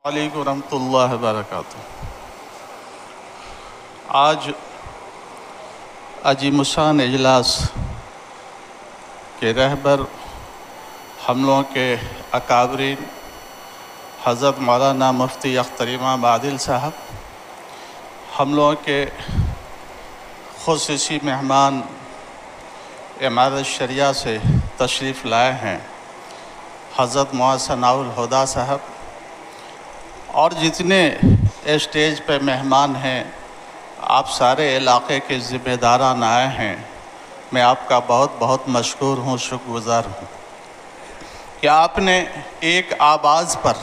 علیکم ورحمۃ اللہ وبرکاتہ۔ آج عظیم الشان اجلاس کے رہبر ہم لوگوں کے اکابرین حضرت مولانا مفتی اختر امام عادل صاحب، ہم لوگوں کے خصوصی مہمان امارت شریعہ سے تشریف لائے ہیں حضرت مولانا ثناء الہدیٰ صاحب، اور جتنے اسٹیج پہ مہمان ہیں، آپ سارے علاقے کے ذمہ داران آئے ہیں، میں آپ کا بہت بہت مشکور ہوں، شکر گزار ہوں کہ آپ نے ایک آواز پر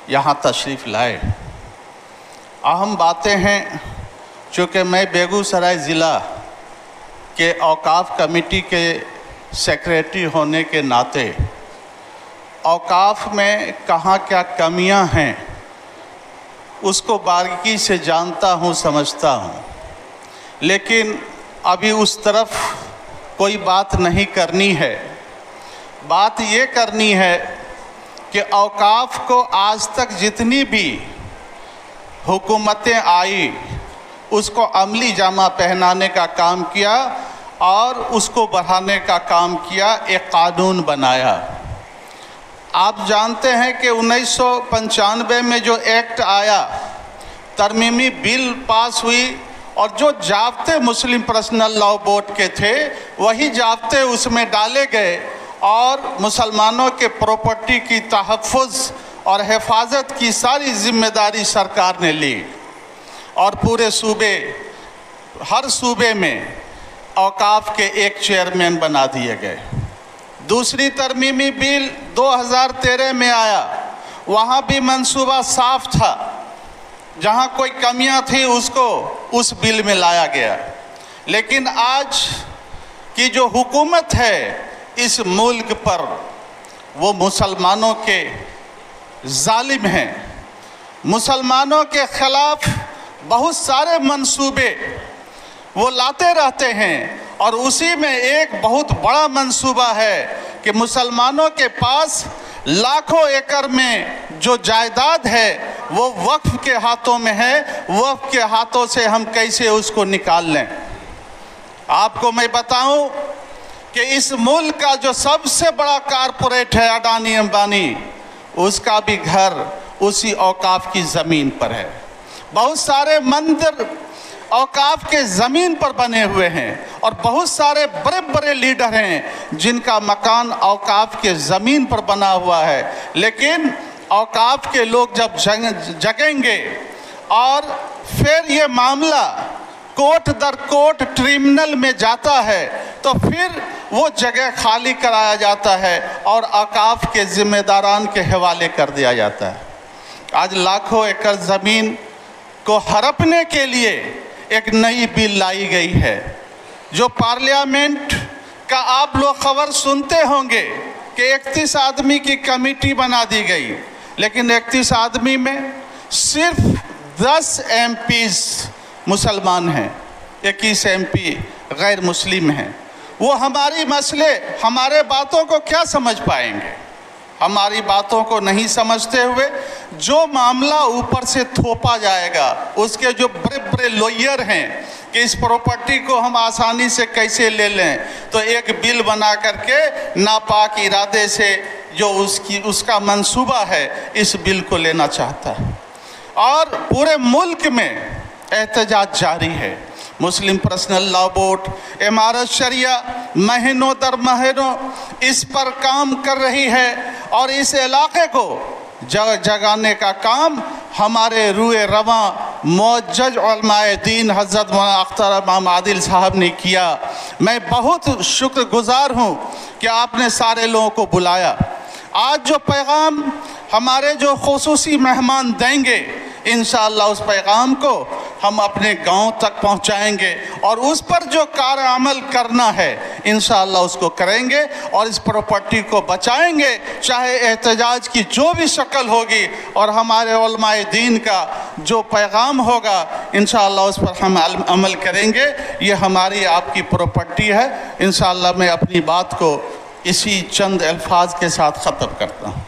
یہاں تشریف لائے۔ اہم باتیں ہیں، چونکہ میں بیگوسرائے ضلع کے اوقاف کمیٹی کے سیکریٹری ہونے کے ناطے اوقاف میں کہاں کیا کمیاں ہیں اس کو باریکی سے جانتا ہوں، سمجھتا ہوں، لیکن ابھی اس طرف کوئی بات نہیں کرنی ہے۔ بات یہ کرنی ہے کہ اوقاف کو آج تک جتنی بھی حکومتیں آئی اس کو عملی جامہ پہنانے کا کام کیا اور اس کو بڑھانے کا کام کیا، ایک قانون بنایا۔ آپ جانتے ہیں کہ 1995 میں جو ایکٹ آیا، ترمیمی بل پاس ہوئی، اور جو ضابطے مسلم پرسنل لاء بورڈ کے تھے وہی ضابطے اس میں ڈالے گئے، اور مسلمانوں کے پراپرٹی کی تحفظ اور حفاظت کی ساری ذمہ داری سرکار نے لی، اور پورے صوبے، ہر صوبے میں اوقاف کے ایک چیئرمین بنا دیے گئے۔ دوسری ترمیمی بل 2013 میں آیا، وہاں بھی منصوبہ صاف تھا، جہاں کوئی کمیاں تھیں اس کو اس بل میں لایا گیا۔ لیکن آج کی جو حکومت ہے اس ملک پر، وہ مسلمانوں کے ظالم ہیں، مسلمانوں کے خلاف بہت سارے منصوبے وہ لاتے رہتے ہیں، اور اسی میں ایک بہت بڑا منصوبہ ہے کہ مسلمانوں کے پاس لاکھوں ایکڑ میں جو جائیداد ہے وہ وقف کے ہاتھوں میں ہے، وقف کے ہاتھوں سے ہم کیسے اس کو نکال لیں۔ آپ کو میں بتاؤں کہ اس ملک کا جو سب سے بڑا کارپوریٹ ہے اڈانی امبانی، اس کا بھی گھر اسی اوقاف کی زمین پر ہے۔ بہت سارے مندر اوقاف کے زمین پر بنے ہوئے ہیں، اور بہت سارے بڑے بڑے لیڈر ہیں جن کا مکان اوقاف کے زمین پر بنا ہوا ہے۔ لیکن اوقاف کے لوگ جب جگیں گے اور پھر یہ معاملہ کوٹ در کوٹ ٹریبونل میں جاتا ہے تو پھر وہ جگہ خالی کرایا جاتا ہے اور اوقاف کے ذمہ داران کے حوالے کر دیا جاتا ہے۔ آج لاکھوں ایکڑ زمین کو ہڑپنے کے لیے ایک نئی بل لائی گئی ہے، جو پارلیمنٹ کا آپ لوگ خبر سنتے ہوں گے کہ 31 آدمی کی کمیٹی بنا دی گئی، لیکن 31 آدمی میں صرف 10 ایم پیز مسلمان ہیں، 21 ایم پی غیر مسلم ہیں۔ وہ ہماری مسئلے، ہمارے باتوں کو کیا سمجھ پائیں گے؟ ہماری باتوں کو نہیں سمجھتے ہوئے جو معاملہ اوپر سے تھوپا جائے گا، اس کے جو بڑے بڑے لوئر ہیں کہ اس پراپرٹی کو ہم آسانی سے کیسے لے لیں، تو ایک بل بنا کر کے ناپاک ارادے سے جو اس کا منصوبہ ہے اس بل کو لینا چاہتا ہے، اور پورے ملک میں احتجاج جاری ہے۔ مسلم پرسنل لاء بورڈ، امارت شریعہ مہینوں در مہینوں اس پر کام کر رہی ہے، اور اس علاقے کو جگانے کا کام ہمارے روئے رواں معزز علماء دین حضرت مولانا اختر امام عادل صاحب نے کیا۔ میں بہت شکر گزار ہوں کہ آپ نے سارے لوگوں کو بلایا۔ آج جو پیغام ہمارے جو خصوصی مہمان دیں گے، انشاءاللہ اس پیغام کو ہم اپنے گاؤں تک پہنچائیں گے، اور اس پر جو کار عمل کرنا ہے انشاءاللہ اس کو کریں گے، اور اس پراپرٹی کو بچائیں گے، چاہے احتجاج کی جو بھی شکل ہوگی، اور ہمارے علماء دین کا جو پیغام ہوگا انشاءاللہ اس پر ہم عمل کریں گے۔ یہ ہماری آپ کی پراپرٹی ہے۔ انشاءاللہ میں اپنی بات کو اسی چند الفاظ کے ساتھ ختم کرتا ہوں۔